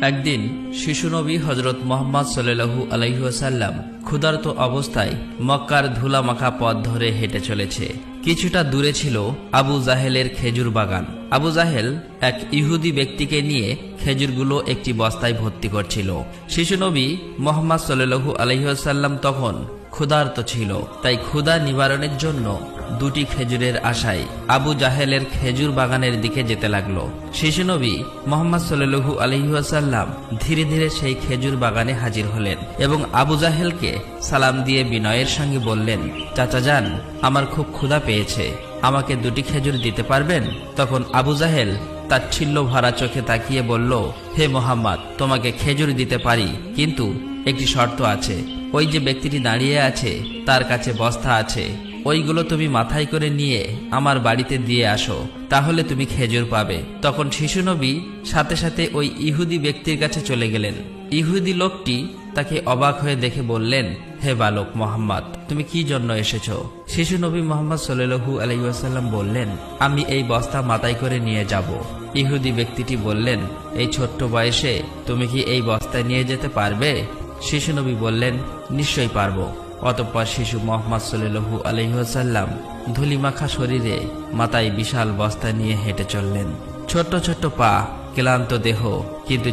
একদিন শিশু নবী হযরত মুহাম্মদ সাল্লাল্লাহু আলাইহি ওয়াসাল্লাম ক্ষুধার্ত অবস্থায় মক্কার ধুলামাখা পথ ধরে হেঁটে চলেছে। কিছুটা দূরে ছিল আবু জাহেলের খেজুর বাগান। আবু জাহেল এক ইহুদি ব্যক্তিকে নিয়ে খেজুরগুলো একটি বস্তায় ভর্তি করছিল। শিশু নবী মুহাম্মদ সাল্লাল্লাহু আলাইহি ওয়াসাল্লাম তখন ক্ষুধার্ত ছিল, তাই ক্ষুধা নিবারণের জন্য দুটি খেজুরের আশায় আবু জাহেলের খেজুর বাগানের দিকে যেতে লাগলো। শিশু নবী মুহাম্মদ সাল্লাল্লাহু আলাইহি ওয়াসাল্লাম ধীরে ধীরে সেই খেজুর বাগানে হাজির হলেন এবং আবু জাহেলকে সালাম দিয়ে বিনয়ের সঙ্গে বললেন, চাচা যান, আমার খুব ক্ষুধা পেয়েছে, আমাকে দুটি খেজুর দিতে পারবেন? তখন আবু জাহেল তাচ্ছিল্য ভরা চোখে তাকিয়ে বলল, হে মুহাম্মদ, তোমাকে খেজুর দিতে পারি, কিন্তু একটি শর্ত আছে। ওই যে ব্যক্তিটি দাঁড়িয়ে আছে তার কাছে বস্তা আছে, ওইগুলো তুমি মাথায় করে নিয়ে আমার বাড়িতে দিয়ে আসো, তাহলে তুমি খেজুর পাবে। তখন শিশু নবী সাথে সাথে ওই ইহুদি ব্যক্তির কাছে চলে গেলেন। ইহুদি লোকটি তাকে অবাক হয়ে দেখে বললেন, হে বালক মুহাম্মদ, তুমি কি জন্য এসেছো? শিশু নবী মুহাম্মদ সাল্লাল্লাহু আলাইহি ওয়াসাল্লাম বললেন, আমি এই বস্তা মাথায় করে নিয়ে যাব। ইহুদি ব্যক্তিটি বললেন, এই ছোট্ট বয়সে তুমি কি এই বস্তা নিয়ে যেতে পারবে? শিশু নবী বললেন, নিশ্চয়ই পারবো। অতঃপর শিশু মুহাম্মদ সাল্লাল্লাহু আলাইহি ওয়াসাল্লাম ধুলিমাখা শরীরে মাথায় বিশাল বস্তা নিয়ে হেঁটে চললেন। ছোট্ট ছোট্ট পা, ক্লান্ত দেহ, কিন্তু